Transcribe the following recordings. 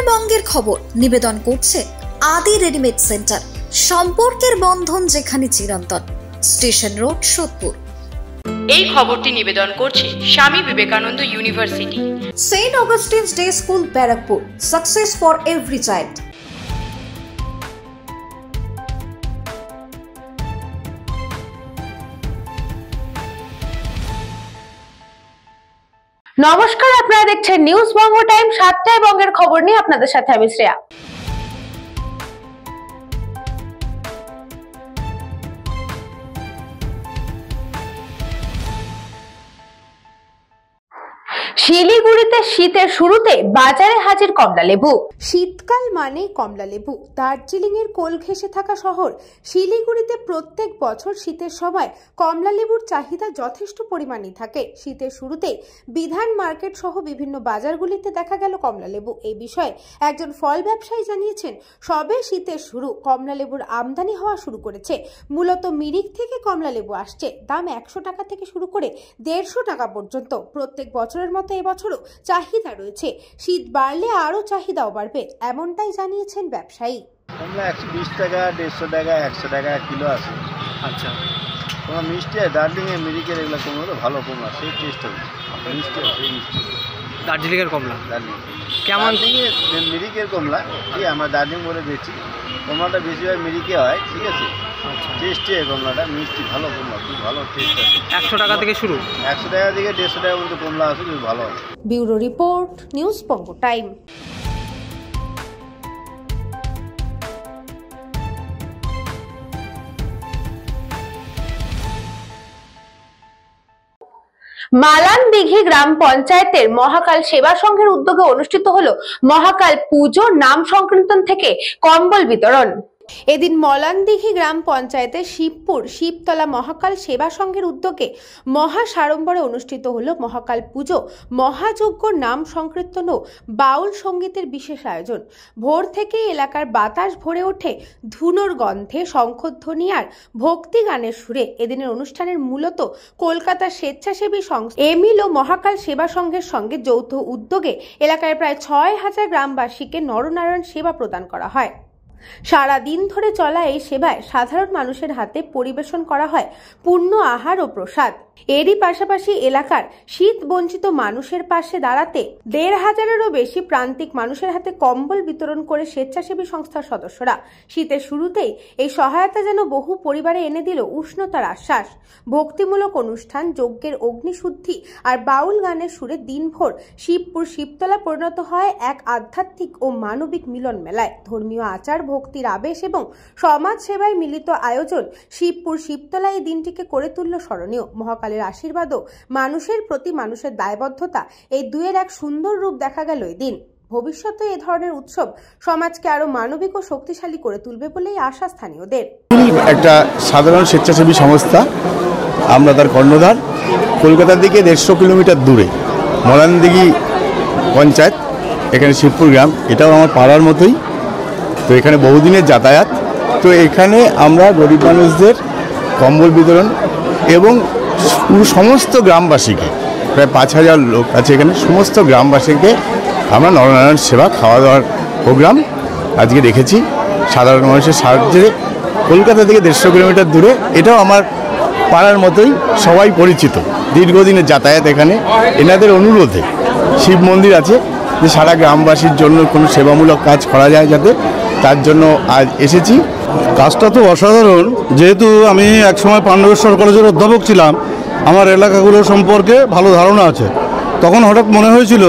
বঙ্গের খবর নিবেদন করছে আদি রেডিমেড সেন্টার, সম্পর্কের বন্ধন যেখানে চিরন্তন, স্টেশন রোড, সোদপুর। এই খবরটি নিবেদন করছে Swami Vivekananda university, Saint Augustine's day school, Barrackpore. Success for every child. নমস্কার, আপনারা দেখছেন নিউজ বঙ্গ টাইম। 7টায় বঙ্গের খবর নিয়ে আপনাদের সাথে আমি শ্রেয়া। শিলিগুড়িতে শীতের শুরুতে বাজারে হাজির কমলা লেবু। শীতকাল মানে কমলা লেবু। দার্জিলিং এর কোল ঘেঁষে থাকা শহর শিলিগুড়িতে প্রত্যেক বছর শীতের সময় কমলা লেবুর চাহিদা যথেষ্ট পরিমাণে থাকে। শীতের শুরুতে বিধান মার্কেট সহ বিভিন্ন বাজারগুলিতে দেখা গেল কমলা লেবু। এই বিষয়ে একজন ফল ব্যবসায়ী জানিয়েছেন, সবে শীতের শুরু, কমলা লেবুর আমদানি হওয়া শুরু করেছে। মূলত মিরিক থেকে কমলা লেবু আসছে। দাম 100 টাকা থেকে শুরু করে 150 টাকা পর্যন্ত। প্রত্যেক বছরের মতো এবছরও চাহিদা রয়েছে। শীত বাড়লে আরো চাহিদাও বাড়বে, এমনটাই জানিয়েছেন ব্যবসায়ী। কমলা 120 টাকা, 150 টাকা, 100 টাকা কিলো আছে। আচ্ছা, তোমার মিষ্টি দার্জিলিং এর মিরিকের এগুলো কমলা তো ভালো কমলা, সেই টেস্ট হবে মিষ্টি, সেই মিষ্টি দার্জিলিং এর কমলা। দার্জিলিং কেমন মিরিকের কমলা কি আমরা দার্জিলিং বলে বেচি। কমলাটা বেশিরভাগ মিরিকে হয়, ঠিক আছে। আচ্ছা, টেস্টি হয় কমলাটা, মিষ্টি ভালো কমলা, খুব ভালো টেস্ট আছে। 100 টাকা থেকে শুরু, 100 টাকা থেকে 150 টাকা পর্যন্ত কমলা আছে, খুব ভালো হয়। Bureau report, news Banga time. মালানদিঘি গ্রাম পঞ্চায়েতের মহাকাল সেবা সংঘের উদ্যোগে অনুষ্ঠিত হলো মহাকাল পুজো নাম সংকীর্তন থেকে কম্বল বিতরণ। এদিন মলানদিঘি গ্রাম পঞ্চায়েতের শিবপুর শিবতলা মহাকাল সেবা সংঘের উদ্যোগে মহা সাড়ম্বরে অনুষ্ঠিত হলো মহাকাল পুজো, মহাযজ্ঞ, নাম সংকীর্তন ও বাউল সঙ্গীতের বিশেষ আয়োজন। ভোর থেকেই এলাকার বাতাস ভরে ওঠে ধুনোর গন্ধে, শঙ্খধ্বনি আর ভক্তি গানের সুরে। এদিনের অনুষ্ঠানের মূলত কলকাতার স্বেচ্ছাসেবী সংস্থা এমিল ও মহাকাল সেবা সংঘের সঙ্গে যৌথ উদ্যোগে এলাকার প্রায় 6000 গ্রামবাসীকে নরনারায়ণ সেবা প্রদান করা হয়। সারা দিন ধরে চলা এই সেবায় সাধারণ মানুষের হাতে পরিবেশন করা হয় পূর্ণ আহার ও প্রসাদ। এরই পাশাপাশি এলাকার শীত বঞ্চিত মানুষের পাশে দাঁড়াতে 1500-এরও বেশি প্রান্তিক মানুষের হাতে কম্বল বিতরণ করে স্বেচ্ছাসেবী সংস্থার সদস্যরা। শীতের শুরুতেই এই সহায়তা যেন বহু পরিবারে এনে দিল উষ্ণতার আশ্বাস। ভক্তিমূলক অনুষ্ঠান, যজ্ঞের অগ্নিশুদ্ধি আর বাউল গানের সুরে দিনভর শিবপুর শিবতলা পরিণত হয় এক আধ্যাত্মিক ও মানবিক মিলন মেলায়। ধর্মীয় আচার, ভক্তির আবেশ এবং সমাজ সেবায় মিলিত আয়োজন শিবপুর শিবতলা এই দিনটিকে করে তুলল স্মরণীয়। মহাকালের আশীর্বাদও মানুষের প্রতি মানুষের দায়বদ্ধতা, এই দুয়ের এক সুন্দর রূপ দেখা গেল এদিন। ভবিষ্যতে এ ধরনের উৎসব সমাজকে আরো মানবিক ও শক্তিশালী করে তুলবে বলেই আশা স্থানীয়দের। একটা সাধারণ স্বেচ্ছাসেবী সংস্থা, আমরা তার কর্ণধার। কলকাতার দিকে 150 কিলোমিটার দূরে মলানদিঘি পঞ্চায়েত, এখানে শিবপুর গ্রাম, এটাও আমার পাড়ার মতোই। তো এখানে বহুদিনের যাতায়াত। তো এখানে আমরা গরিব মানুষদের কম্বল বিতরণ এবং সমস্ত গ্রামবাসীকে, প্রায় 5000 লোক আছে এখানে, সমস্ত গ্রামবাসীকে আমরা নরনারায়ণ সেবা খাওয়া দাওয়ার প্রোগ্রাম আজকে রেখেছি সাধারণ মানুষের সাহায্যে। কলকাতা থেকে 150 কিলোমিটার দূরে, এটাও আমার পাড়ার মতোই, সবাই পরিচিত, দীর্ঘদিনের যাতায়াত। এখানে এনাদের অনুরোধে শিব মন্দির আছে যে সারা গ্রামবাসীর জন্য কোনো সেবামূলক কাজ করা যায় যাতে, তার জন্য আজ এসেছি। কাজটা তো অসাধারণ। যেহেতু আমি একসময় পাণ্ডবেশ্বর কলেজের অধ্যাপক ছিলাম, আমার এলাকাগুলো সম্পর্কে ভালো ধারণা আছে। তখন হঠাৎ মনে হয়েছিল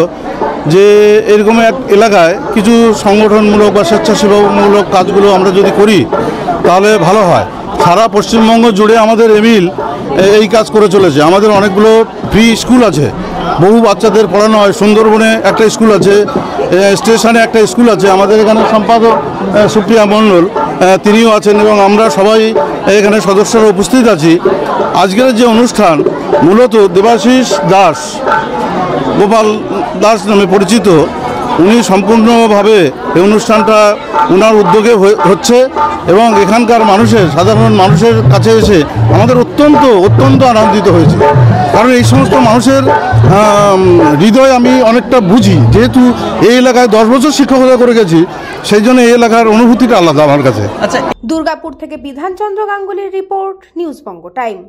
যে এরকম এক এলাকায় কিছু সংগঠনমূলক বা স্বেচ্ছাসেবামূলক কাজগুলো আমরা যদি করি তাহলে ভালো হয়। সারা পশ্চিমবঙ্গ জুড়ে আমাদের এমিল এই কাজ করে চলেছে। আমাদের অনেকগুলো ফ্রি স্কুল আছে, বহু বাচ্চাদের পড়ানো হয়। সুন্দরবনে একটা স্কুল আছে, স্টেশনে একটা স্কুল আছে। আমাদের এখানে সম্পাদক সুপ্রিয়া মণ্ডল, তিনিও আছেন এবং আমরা সবাই এখানে সদস্যরা উপস্থিত আছি। আজকের যে অনুষ্ঠান মূলত দেবাশিস দাস, গোপাল দাস নামে পরিচিত, উনি সম্পূর্ণভাবে এই অনুষ্ঠানটা ওনার উদ্যোগে হচ্ছে এবং এখানকার মানুষের, সাধারণ মানুষের কাছে এসে আমাদের অত্যন্ত আনন্দিত হয়েছে। কারণ এই সমস্ত মানুষের হৃদয় আমি অনেকটা বুঝি, যেহেতু এই এলাকায় 10 বছর শিক্ষকতা করে গেছি, সেই জন্য এই এলাকার অনুভূতিটা আলাদা আমার কাছে। আচ্ছা, দুর্গাপুর থেকে Bidhanchandra গাঙ্গুলির report, news Banga time.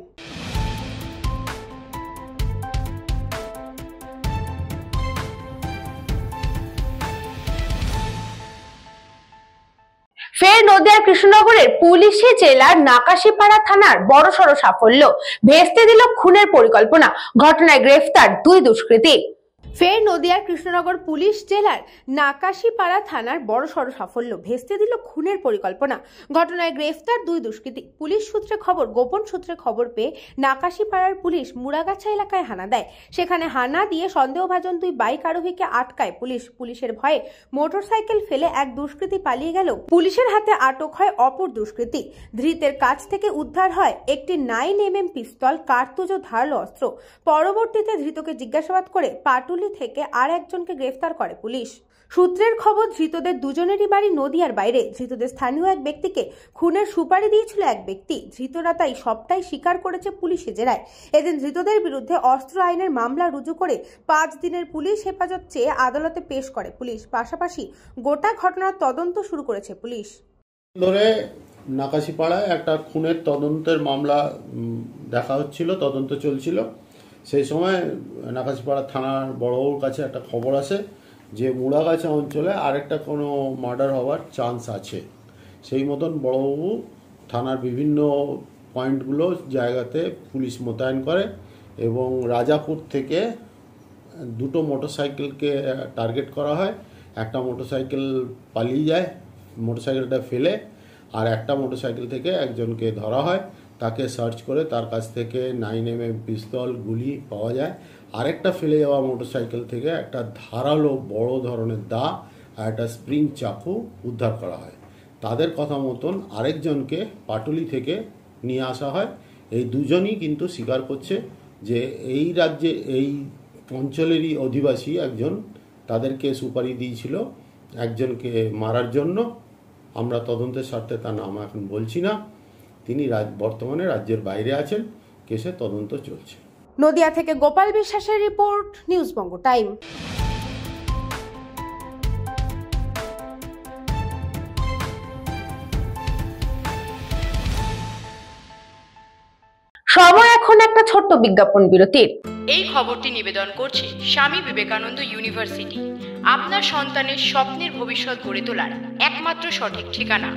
ফের নদিয়ার কৃষ্ণনগরের পুলিশি জেলার নাকাশিপাড়া থানার বড়সড় সাফল্য, ভেস্তে দিল খুনের পরিকল্পনা, ঘটনায় গ্রেফতার 2 দুষ্কৃতী। ফের নদিয়ার কৃষ্ণনগর পুলিশ জেলার নাকাশিপাড়া থানার বড়সড় সাফল্য, ভেস্তে দিল খুনের পরিকল্পনা, ঘটনায় গ্রেফতার 2 দুষ্কৃতী। পুলিশ সূত্রে খবর, গোপন সূত্রে খবর পেয়ে নাকাশিপাড়ার পুলিশ মুড়াগাছা এলাকায় হানা দেয়। সেখানে হানা দিয়ে সন্দেহভাজন 2 বাইক আরোহীকে আটকায় পুলিশ। পুলিশের ভয়ে মোটরসাইকেল ফেলে এক দুষ্কৃতী পালিয়ে গেল। পুলিশের হাতে আটক হয় অপর দুষ্কৃতী। ধৃতের কাছ থেকে উদ্ধার হয় একটি 9mm পিস্তল, কার্তুজ ও ধারালো অস্ত্র। পরবর্তীতে ধৃতকে জিজ্ঞাসাবাদ করে পাটুলি থেকে আর একজনকে গ্রেফতার করে পুলিশ। সূত্রের খবর, ধৃতদের দুজনেরই বাড়ি নদিয়ার বাইরে। ধৃতদের স্থানীয় এক ব্যক্তিকে খুনের সুপারি দিয়েছিল এক ব্যক্তি। ধৃতরা তাই সবটাই স্বীকার করেছে পুলিশে জেরায়। এদিন ধৃতদের বিরুদ্ধে অস্ত্র আইনের মামলা রুজু করে 5 দিনের পুলিশ হেফাজত চেয়ে আদালতে পেশ করে পুলিশ। পাশাপাশি গোটা ঘটনার তদন্ত শুরু করেছে পুলিশ। ধরে নাকাশিপাড়ায় একটা খুনের তদন্তের মামলা দেখা হচ্ছিল, তদন্ত চলছিল। সেই সময় নাকাশিপাড়া থানার বড়বাবুর কাছে একটা খবর আসে যে মুড়াগাছা অঞ্চলে আরেকটা কোনো মার্ডার হওয়ার চান্স আছে। সেই মতন বড়বাবু থানার বিভিন্ন পয়েন্টগুলো জায়গাতে পুলিশ মোতায়েন করে এবং রাজাপুর থেকে 2টো মোটরসাইকেলকে টার্গেট করা হয়। একটা মোটরসাইকেল পালিয়ে যায়, মোটরসাইকেলটা ফেলে, আর একটা মোটরসাইকেল থেকে একজনকে ধরা হয়। তাকে সার্চ করে তার কাছ থেকে 9mm পিস্তল, গুলি পাওয়া যায়। আরেকটা ফেলে যাওয়া মোটরসাইকেল থেকে একটা ধারালো বড় ধরনের দা আর একটা স্প্রিং চাকু উদ্ধার করা হয়। তাদের কথা মতন আরেকজনকে পাটুলি থেকে নিয়ে আসা হয়। এই দুজনই কিন্তু স্বীকার করছে যে এই রাজ্যে, এই অঞ্চলেরই অধিবাসী একজন তাদেরকে সুপারি দিয়েছিল একজনকে মারার জন্য। আমরা তদন্তের স্বার্থে তার নাম এখন বলছি না। তিনি বর্তমানে রাজ্যের বাইরে আছেন, কেসে তদন্ত চলছে। নদিয়া থেকে গোপাল বিশ্বাসের রিপোর্ট, নিউজ বঙ্গ টাইম। সময় এখন একটা ছোট্ট বিজ্ঞাপন বিরতির। এই খবরটি নিবেদন করছে স্বামী বিবেকানন্দ ইউনিভার্সিটি। আপনার সন্তানের স্বপ্নের ভবিষ্যৎ গড়ে তোলার একমাত্র সঠিক ঠিকানা।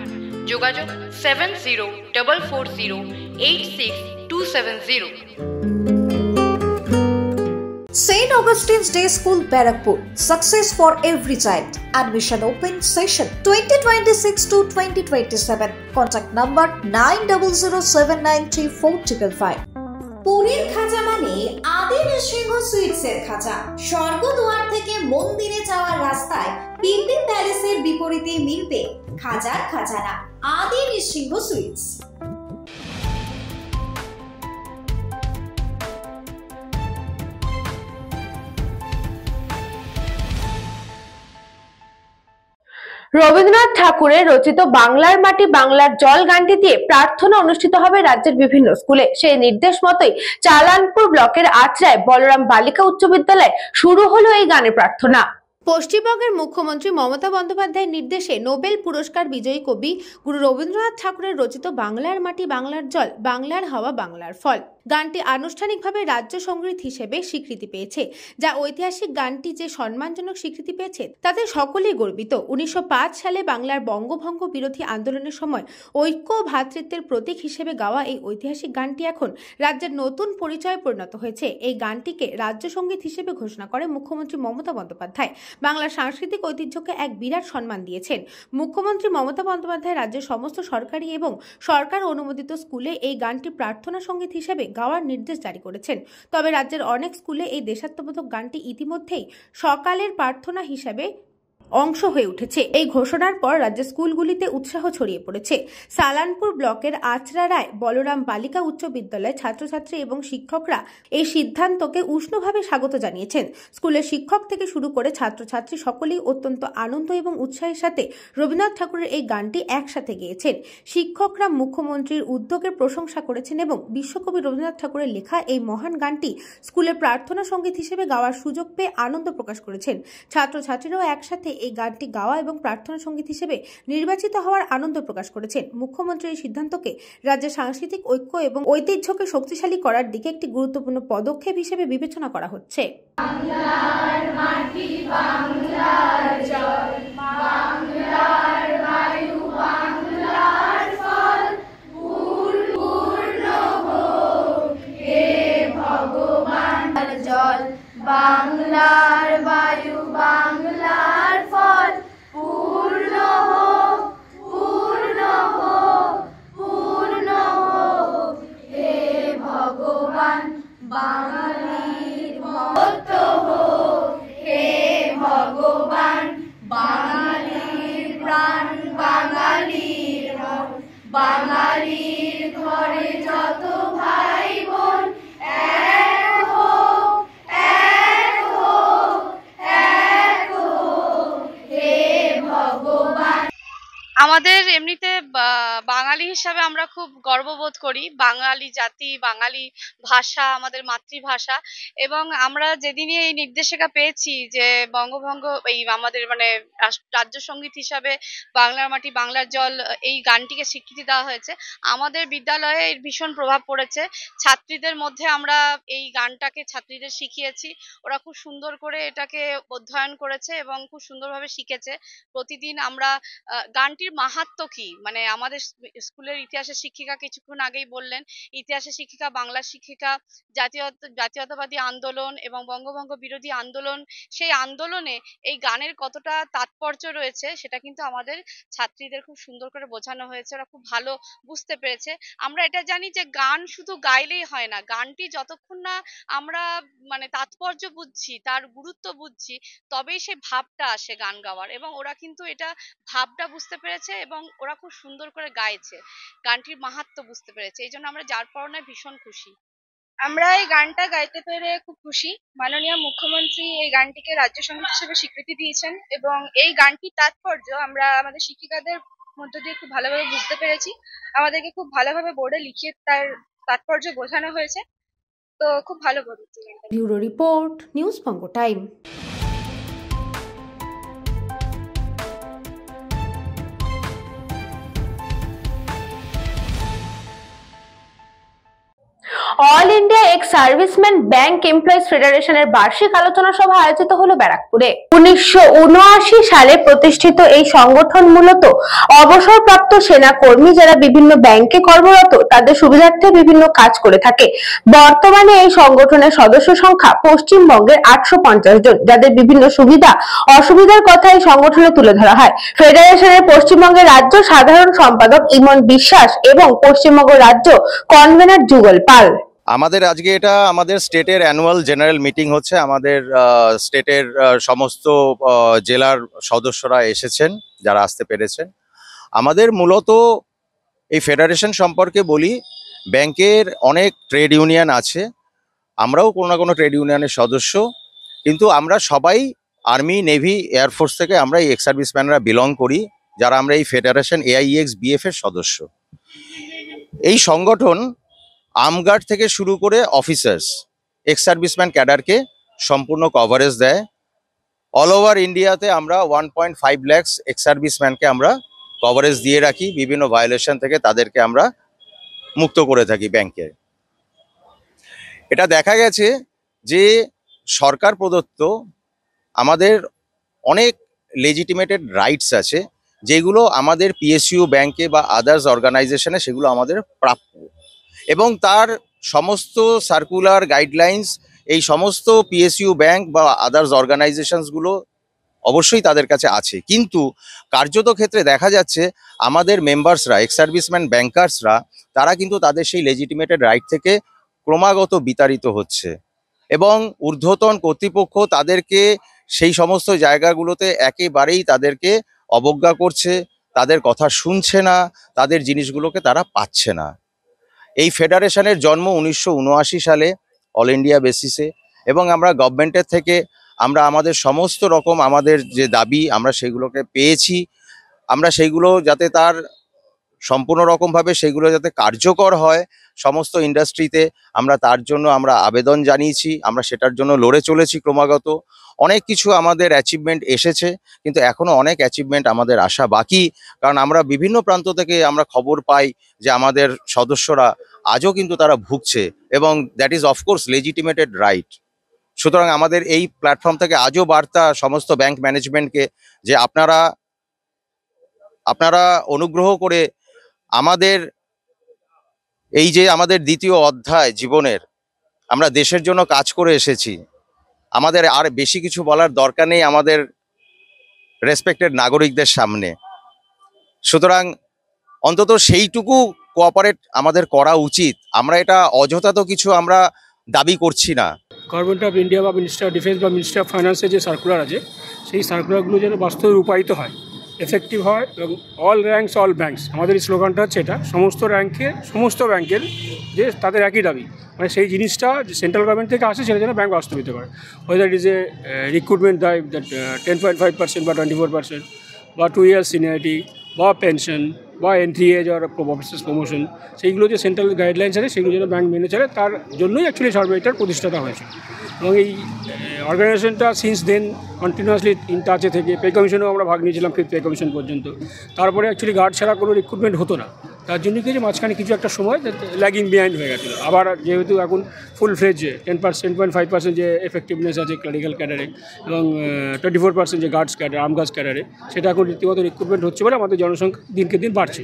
যোগাযোগ 7044086270। St. Augustine's Day School, Barrackpur. Success for every child. Admission open session 2026 to 2027. Contact number 9007934555. পুরীর খাজা মানে আদি নৃসিংহ সুইটসের খাজা। স্বর্গদুয়ার থেকে মন্দিরে যাওয়ার রাস্তায় পিপি প্যালেসের বিপরীতে মিলবে খাজার খাজানা আদি নৃসিংহ সুইটস। রবীন্দ্রনাথ ঠাকুরের রচিত বাংলার মাটি বাংলার জল গানটি দিয়ে প্রার্থনা অনুষ্ঠিত হবে রাজ্যের বিভিন্ন স্কুলে। সেই নির্দেশ মতোই চালানপুর ব্লকের আচরায় বলরাম বালিকা উচ্চ বিদ্যালয়ে শুরু হলো এই গানের প্রার্থনা। পশ্চিমবঙ্গের মুখ্যমন্ত্রী মমতা বন্দ্যোপাধ্যায়ের নির্দেশে নোবেল পুরস্কার বিজয়ী কবি গুরু রবীন্দ্রনাথ ঠাকুরের রচিত বাংলার মাটি বাংলার জল বাংলার হাওয়া বাংলার ফল গানটি আনুষ্ঠানিকভাবে রাজ্য সংগীত হিসেবে স্বীকৃতি পেয়েছে। যা ঐতিহাসিক গানটি যে সম্মানজনক স্বীকৃতি পেয়েছে তাতে সকলেই গর্বিত। 1905 সালে বাংলার বঙ্গভঙ্গ বিরোধী আন্দোলনের সময় ঐক্য ও ভ্রাতৃত্বের প্রতীক হিসেবে গাওয়া এই ঐতিহাসিক গানটি এখন রাজ্যের নতুন পরিচয়ে পরিণত হয়েছে। এই গানটিকে রাজ্য সংগীত হিসেবে ঘোষণা করে মুখ্যমন্ত্রী মমতা বন্দ্যোপাধ্যায়। বাংলার সাংস্কৃতিক ঐতিহ্যকে এক বিরাট সম্মান দিয়েছেন মুখ্যমন্ত্রী মমতা বন্দ্যোপাধ্যায়। রাজ্যের সমস্ত সরকারি এবং সরকার অনুমোদিত স্কুলে এই গানটি প্রার্থনা সঙ্গীত হিসেবে গাওয়ার নির্দেশ জারি করেছেন। তবে রাজ্যের অনেক স্কুলে এই দেশাত্মবোধক গানটি ইতিমধ্যেই সকালের প্রার্থনা হিসেবে অংশ হয়ে উঠেছে। এই ঘোষণার পর রাজ্যের স্কুলগুলিতে উৎসাহ ছড়িয়ে পড়েছে। সালানপুর ব্লকের আচরারায় বলরাম বালিকা উচ্চ বিদ্যালয়ের ছাত্রছাত্রী এবং শিক্ষকরা এই সিদ্ধান্তকে উষ্ণভাবে স্বাগত জানিয়েছেন। স্কুলের শিক্ষক থেকে শুরু করে ছাত্রছাত্রী সকলেই অত্যন্ত আনন্দ এবং উৎসাহের সাথে রবীন্দ্রনাথ ঠাকুরের এই গানটি একসাথে গেয়েছেন। শিক্ষকরা মুখ্যমন্ত্রীর উদ্যোগের প্রশংসা করেছেন এবং বিশ্বকবি রবীন্দ্রনাথ ঠাকুরের লেখা এই মহান গানটি স্কুলের প্রার্থনা সঙ্গীত হিসেবে গাওয়ার সুযোগ পেয়ে আনন্দ প্রকাশ করেছেন। ছাত্রছাত্রীরাও একসাথে এই গানটি গাওয়া এবং প্রার্থনা সঙ্গীত হিসেবে নির্বাচিত হওয়ার আনন্দ প্রকাশ করেছেন। মুখ্যমন্ত্রীর এই সিদ্ধান্তকে রাজ্যের সাংস্কৃতিক ঐক্য এবং ঐতিহ্যকে শক্তিশালী করার দিকে একটি গুরুত্বপূর্ণ পদক্ষেপ হিসেবে বিবেচনা করা হচ্ছে। বাংলার মাটি, বাংলার জল, বাংলার বায়ু, বাংলার ফল পূর্ণ হোক হে ভগবান। জল, বাংলার বায়ু, বাংলার ফল পূর্ণ হোক, পূর্ণ হোক, পূর্ণ হোক হে ভগবান। বাঙালির মত হোক হে ভগবান। বাঙালির প্রাণ, বাঙালির মন, বাঙালির ঘরে যত ভাই বোন এক হোক, এক হোক, এক হোক হে ভগবান। আমাদের এমনিতে বাঙালি হিসাবে আমরা খুব গর্ববোধ করি। বাঙালি জাতি, বাঙালি ভাষা আমাদের মাতৃভাষা, এবং আমরা যেদিনই এই নির্দেশিকা পেয়েছি যে বঙ্গভঙ্গ এই আমাদের মানে রাজ্য সঙ্গীত হিসাবে বাংলার মাটি বাংলার জল এই গানটিকে স্বীকৃতি দেওয়া হয়েছে, আমাদের বিদ্যালয়ে এর ভীষণ প্রভাব পড়েছে। ছাত্রীদের মধ্যে আমরা এই গানটাকে ছাত্রীদের শিখিয়েছি, ওরা খুব সুন্দর করে এটাকে অধ্যয়ন করেছে এবং খুব সুন্দরভাবে শিখেছে। প্রতিদিন আমরা গানটির মাহাত্ম্য কি, মানে আমাদের স্কুলের ইতিহাসের শিক্ষিকা কিছুক্ষণ আগেই বললেন, ইতিহাসের শিক্ষিকা, বাংলা শিক্ষিকা, জাতীয়তাবাদী আন্দোলন এবং বঙ্গভঙ্গ বিরোধী আন্দোলন, সেই আন্দোলনে এই গানের কতটা তাৎপর্য রয়েছে সেটা কিন্তু আমাদের ছাত্রীদের খুব সুন্দর করে বোঝানো হয়েছে, ওরা খুব ভালো বুঝতে পেরেছে। আমরা এটা জানি যে গান শুধু গাইলেই হয় না, গানটি যতক্ষণ না আমরা মানে তাৎপর্য বুঝছি, তার গুরুত্ব বুঝছি, তবেই সেই ভাবটা আসে গান গাওয়ার, এবং ওরা কিন্তু এটা ভাবটা বুঝতে পেরেছে এবং ওরা খুব সুন্দর করে গাইছে, গানটির মাহাত্ম্য বুঝতে পেরেছে। এই জন্য আমরা যার পরনায় ভীষণ খুশি। আমরা এই গানটা গাইতে পেরে খুব খুশি। মাননীয় মুখ্যমন্ত্রী এই গানটিকে রাজ্য সঙ্গীত হিসেবে স্বীকৃতি দিয়েছেন এবং এই গানটির তাৎপর্য আমরা আমাদের শিক্ষিকাদের মধ্য দিয়ে খুব ভালোভাবে বুঝতে পেরেছি। আমাদেরকে খুব ভালোভাবে বোর্ডে লিখিয়ে তার তাৎপর্য বোঝানো হয়েছে, তো খুব ভালো বোধ হচ্ছে। Bureau report, news Banga time. All India ex serviceman bank employees ফেডারেশনের বার্ষিক আলোচনা সভা আয়োজিত হলো ব্যারাকপুরে। 1979 সালে প্রতিষ্ঠিত এই সংগঠন মূলত অবসরপ্রাপ্ত সেনা কর্মী যারা বিভিন্ন ব্যাংকে কর্মরত তাদের সুবিধার্থে বিভিন্ন কাজ করে থাকে। বর্তমানে এই সংগঠনের সদস্য সংখ্যা পশ্চিমবঙ্গের 850 জন, যাদের বিভিন্ন সুবিধা অসুবিধার কথা এই সংগঠনে তুলে ধরা হয়। ফেডারেশনের পশ্চিমবঙ্গের রাজ্য সাধারণ সম্পাদক ইমন বিশ্বাস এবং পশ্চিমবঙ্গ রাজ্য কনভেনর যুগল পাল। আমাদের আজকে এটা আমাদের স্টেটের অ্যানুয়াল জেনারেল মিটিং হচ্ছে। আমাদের স্টেটের সমস্ত জেলার সদস্যরা এসেছেন যারা আসতে পেরেছেন। আমাদের মূলত এই ফেডারেশন সম্পর্কে বলি, ব্যাংকের অনেক ট্রেড ইউনিয়ন আছে, আমরাও কোনো না কোনো ট্রেড ইউনিয়নের সদস্য, কিন্তু আমরা সবাই আর্মি, নেভি, এয়ারফোর্স থেকে আমরা এই এক্স সার্ভিসম্যানরা বিলং করি, যারা আমরা এই ফেডারেশন AIEX-BF এর সদস্য। এই সংগঠন আর্মগার্ড থেকে শুরু করে অফিসার্স, এক্স সার্ভিসম্যান ক্যাডারকে সম্পূর্ণ কভারেজ দেয়। অল ওভার ইন্ডিয়াতে আমরা 1.5 লাখ এক্স সার্ভিসম্যানকে আমরা কভারেজ দিয়ে রাখি। বিভিন্ন ভায়োলেশন থেকে তাদেরকে আমরা মুক্ত করে থাকি ব্যাংকে। এটা দেখা গেছে যে সরকার প্রদত্ত আমাদের অনেক লেজিটিমেটেড রাইটস আছে, যেগুলো আমাদের PSU ব্যাংকে বা আদার্স অর্গানাইজেশনে সেগুলো আমাদের প্রাপ্য, এবং তার সমস্ত সার্কুলার গাইডলাইন্স এই সমস্ত PSU ব্যাংক বা আদার্স অর্গানাইজেশনসগুলো অবশ্যই তাদের কাছে আছে। কিন্তু কার্যত ক্ষেত্রে দেখা যাচ্ছে আমাদের মেম্বার্সরা, এক্স সার্ভিসম্যান ব্যাংকার্সরা, তারা কিন্তু তাদের সেই লেজিটিমেটেড রাইট থেকে ক্রমাগত বিতাড়িত হচ্ছে, এবং ঊর্ধ্বতন কর্তৃপক্ষ তাদেরকে সেই সমস্ত জায়গাগুলোতে একেবারেই তাদেরকে অবজ্ঞা করছে, তাদের কথা শুনছে না, তাদের জিনিসগুলোকে তারা পাচ্ছে না। এই ফেডারেশনের জন্ম 1979 সালে অল ইন্ডিয়া বেসিসে, এবং আমরা গভর্নমেন্টের থেকে আমরা আমাদের সমস্ত রকম আমাদের যে দাবি আমরা সেগুলোকে পেয়েছি। আমরা সেইগুলো যাতে তার সম্পূর্ণ রকমভাবে সেগুলো যাতে কার্যকর হয় সমস্ত ইন্ডাস্ট্রিতে, আমরা তার জন্য আমরা আবেদন জানিয়েছি, আমরা সেটার জন্য লড়ে চলেছি ক্রমাগত। অনেক কিছু আমাদের অ্যাচিভমেন্ট এসেছে, কিন্তু এখনও অনেক অ্যাচিভমেন্ট আমাদের আসা বাকি, কারণ আমরা বিভিন্ন প্রান্ত থেকে আমরা খবর পাই যে আমাদের সদস্যরা আজও কিন্তু তারা ভুগছে, এবং দ্যাট ইজ অফকোর্স লেজিটিমেটেড রাইট। সুতরাং আমাদের এই প্ল্যাটফর্ম থেকে আজও বার্তা সমস্ত ব্যাংক ম্যানেজমেন্টকে যে আপনারা অনুগ্রহ করে আমাদের এই যে আমাদের দ্বিতীয় অধ্যায় জীবনের, আমরা দেশের জন্য কাজ করে এসেছি, আমাদের আর বেশি কিছু বলার দরকার নেই আমাদের রেসপেক্টেড নাগরিকদের সামনে। সুতরাং অন্তত সেইটুকু কোঅপারেট আমাদের করা উচিত। আমরা এটা অযথা তো কিছু আমরা দাবি করছি না। গভর্নমেন্ট অফ ইন্ডিয়া বা মিনিস্টার অফ ডিফেন্স বা মিনিস্টার অফ ফাইন্যান্সের যে সার্কুলার আছে, সেই সার্কুলারগুলো যেন বাস্তবে রূপায়িত হয়, এফেক্টিভ হয়, এবং অল র্যাঙ্কস অল ব্যাঙ্কস, আমাদের এই স্লোগানটা হচ্ছে এটা, সমস্ত ব্যাংকের যে তাদের একই দাবি, মানে সেই জিনিসটা যে সেন্ট্রাল গভর্নমেন্ট থেকে আসে সেটা যেন ব্যাংক বাস্তবিত করে। Weather it is a recruitment drive, that 10.5% বা 24%, বা 2 years সিনিয়রিটি, বা পেনশন, বা এন্ট্রি এজ আর অফিসার্স প্রমোশন, সেইগুলো যে সেন্ট্রাল গাইডলাইন্স আছে সেগুলো যেন ব্যাংক মেনে চলে, তার জন্যই অ্যাকচুয়ালি সার্ভেটার প্রতিষ্ঠাতা হয়েছে। এবং এই অর্গানাইজেশনটা সিন্স দেন কন্টিনিউয়াসলি ইন টাচে থেকে, পে কমিশনেও আমরা ভাগ নিয়েছিলাম 5th পে কমিশন পর্যন্ত। তারপরে অ্যাকচুয়ালি গার্ড ছাড়া কোনো রিক্রুটমেন্ট হতো না, তার জন্য কি যে মাঝখানে কিছু একটা সময় ল্যাগিং বিহাইন্ড হয়ে গেছিলো। আবার যেহেতু এখন ফুল ফ্লেজ 10.5% যে এফেক্টিভনেস আছে ক্লারিক্যাল ক্যাডারে, এবং 24% যে গার্ডস ক্যাডার, আর্মগার্ডস ক্যাডারে, সেটা এখন রীতিমতো রিক্রুটমেন্ট হচ্ছে বলে আমাদের জনসংখ্যা দিনকে দিন বাড়ছে।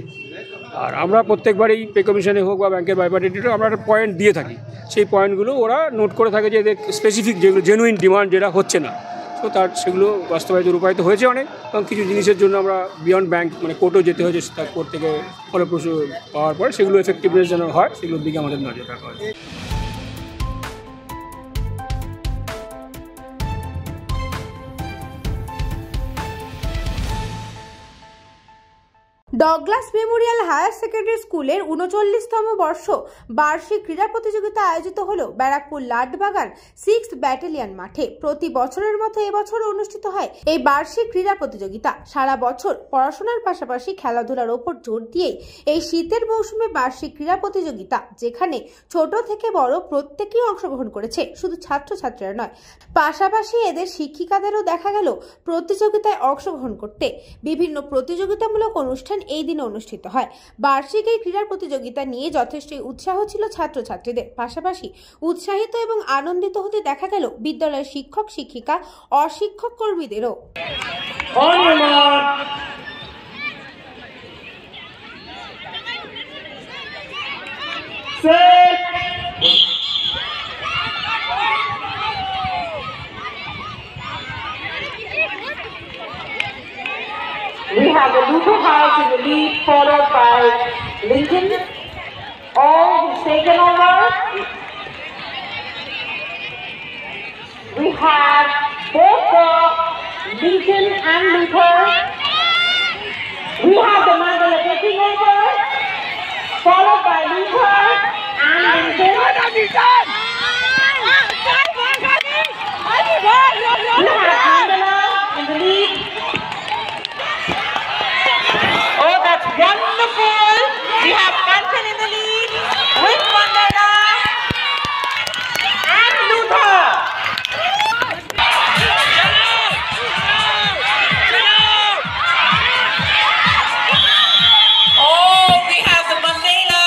আর আমরা প্রত্যেকবারই পে কমিশনে হোক বা ব্যাংকের বাইপার্টিটিতে আমরা একটা পয়েন্ট দিয়ে থাকি, সেই পয়েন্টগুলো ওরা নোট করে থাকে যে এদের স্পেসিফিক যেগুলো জেনুইন ডিমান্ড যেটা হচ্ছে না, তো তার সেগুলো বাস্তবায়িত রূপায়িত হয়েছে অনেক। এবং কিছু জিনিসের জন্য আমরা বিয়ন্ড ব্যাংক মানে কোর্টেও যেতে হয়েছে, তার কোর্ট থেকে ফলপ্রসূ পাওয়ার পরে সেগুলো এফেক্টিভনেস যেন হয় সেগুলোর দিকে আমাদের নজর রাখা হয়। ডগলাস মেমোরিয়াল হায়ার সেকেন্ডারি স্কুলের 39তম বর্ষ বার্ষিক ক্রীড়া প্রতিযোগিতা আয়োজিত হলো ব্যারাকপুর লাটবাগান 6th ব্যাটালিয়ন মাঠে। প্রতি বছরের মতো এবছর অনুষ্ঠিত হয় এই বার্ষিক ক্রীড়া প্রতিযোগিতা। সারা বছর পড়াশোনার পাশাপাশি খেলাধুলার ওপর জোর দিয়ে এই শীতের মৌসুমে বার্ষিক ক্রীড়া প্রতিযোগিতা, যেখানে ছোট থেকে বড় প্রত্যেকেই অংশগ্রহণ করেছে, শুধু ছাত্রছাত্রীরা নয়, পাশাপাশি এদের শিক্ষিকাদেরও দেখা গেল প্রতিযোগিতায় অংশগ্রহণ করতে। বিভিন্ন প্রতিযোগিতামূলক অনুষ্ঠান এই দিনে অনুষ্ঠিত হয়। বার্ষিক এই ক্রীড়া প্রতিযোগিতা নিয়ে যথেষ্ট উৎসাহ ছিল ছাত্রছাত্রীদের, পাশাপাশি উৎসাহিত এবং আনন্দিত হতে দেখা গেল বিদ্যালয়ের শিক্ষক শিক্ষিকা অশিক্ষক কর্মীদেরও। We have the Luther House in the lead, followed by Lincoln. All who's taken over. We have both Lincoln and Luther. We have the Mandala taking over, followed by Luther and Lincoln. We have Mandala in the lead. Oh, that's wonderful! We have Manson in the lead with Mandela and Luther. Oh, we have the Mandela.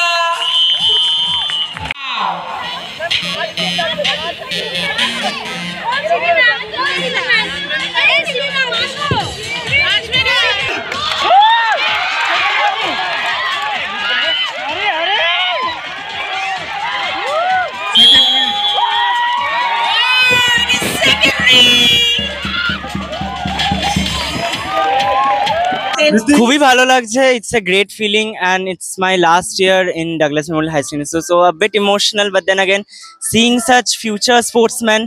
খুবই ভালো লাগছে। It's a great feeling and it's my last year in Douglas Memorial High School, so a bit emotional, but then again seeing such future sportsmen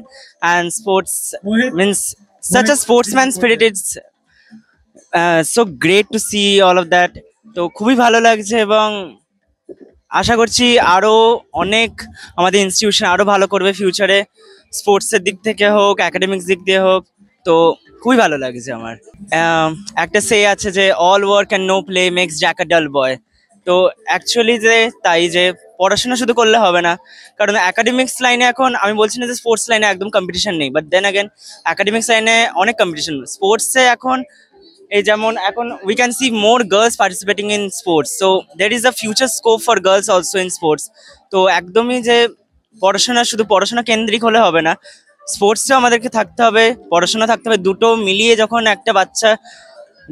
and sports means such a sportsman spirit. It's so great to see all of that. তো খুবই ভালো লাগছে এবং আশা করছি আরো অনেক আমাদের institution আরো ভালো করবে ফিউচারে, স্পোর্টসের দিক থেকে হোক, একাডেমিক্স দিক দিয়ে হোক। তো খুবই ভালো লাগছে আমার। একটা সে আছে যে all work and no play makes Jack a dull boy. তো অ্যাকচুয়ালি যে তাই যে পড়াশোনা শুধু করলে হবে না, কারণ একাডেমিক্স লাইনে এখন আমি বলছি না যে স্পোর্টস লাইনে একদম কম্পিটিশন নেই, বাট দেন অ্যাগেন একাডেমিক্স লাইনে অনেক কম্পিটিশন। স্পোর্টসে এখন এই যেমন এখন we can see more girls participating in sports, so there is a future scope for girls also in sports. তো একদমই যে পড়াশোনা শুধু পড়াশোনা কেন্দ্রিক হলে হবে না, স্পোর্টসেও আমাদেরকে থাকতে হবে, পড়াশোনা থাকতে হবে। দুটো মিলিয়ে যখন একটা বাচ্চা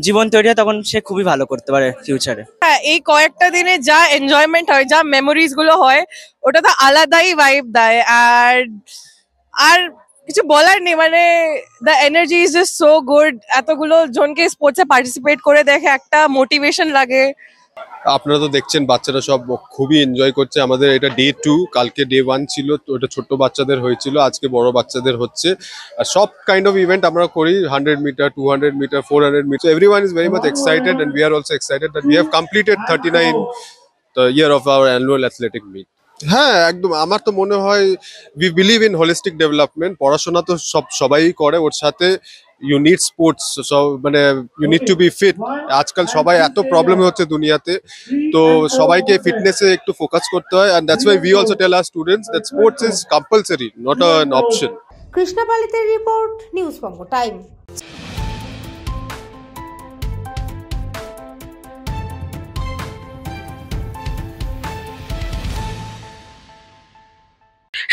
জীবন তৈরি হয় তখন সে খুবই ভালো করতে পারে ফিউচারে। হ্যাঁ, এই কয়েকটা দিনে যা এনজয়মেন্ট হয়, যা মেমোরিজ গুলো হয়, ওটা তো আলাদাই ভাইব দেয়। আর কিছু বলার নেই, মানে the energy is just so good. এতগুলো জনকে স্পোর্টসে পার্টিসিপেট করে দেখে একটা মোটিভেশন লাগে। আপনারা তো দেখছেন বাচ্চারা সব খুবই এনজয় করছে। আমাদের এটা ডে 2, কালকে ডে 1 ছিল, তো ওটা ছোট্ট বাচ্চাদের হয়েছিল, আজকে বড় বাচ্চাদের হচ্ছে। আর সব কাইন্ড অফ ইভেন্ট আমরা করি, 100 metre, 200 metre, 400 metre. Everyone is very much excited and we are also excited that we have completed 39 the year of our annual athletic meet. হ্যাঁ, একদম। আমার তো মনে হয় we believe in holistic development. পড়াশোনা তো সবাই করে, ওর সাথে ইউ নিড স্পোর্টস, মানে you need to be fit. আজকাল সবাই এত প্রবলেম হচ্ছে দুনিয়াতে, তো সবাইকে ফিটনেসে একটু ফোকাস করতে হয়। And that's why we also tell our students that sports is compulsory, not an option. Krishna পালিতের রিপোর্ট, নিউজ বঙ্গ টাইম।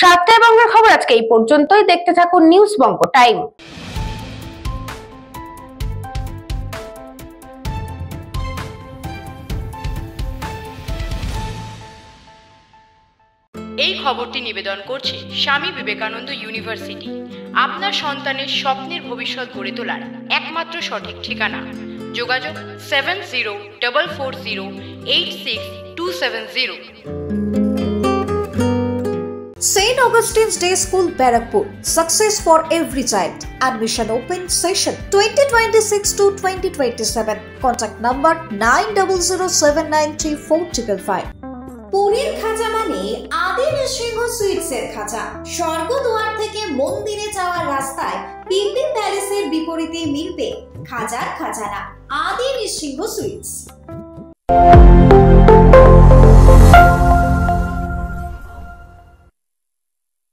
সাতটায় বঙ্গের খবর আজকে এই পর্যন্তই। দেখতে থাকুন নিউজ বঙ্গ টাইম। এই খবরটি নিবেদন করছে স্বামী বিবেকানন্দ ইউনিভার্সিটি। আপনার সন্তানের স্বপ্নের ভবিষ্যৎ গড়ে তোলার একমাত্র সঠিক ঠিকানা। যোগাযোগ 7044086270। St. Augustine's Day School, Barakpur. Success for every child. Admission open session 2026 to 2027. Contact number 9007934555. পুরীর খাজা মানে আদি নৃসিংহ সুইটসের খাজা। স্বর্গদুয়ার থেকে মন্দিরে যাওয়ার রাস্তায় পিপি প্যালেসের বিপরীতে মিলবে খাজার খাজানা আদি নৃসিংহ সুইটস।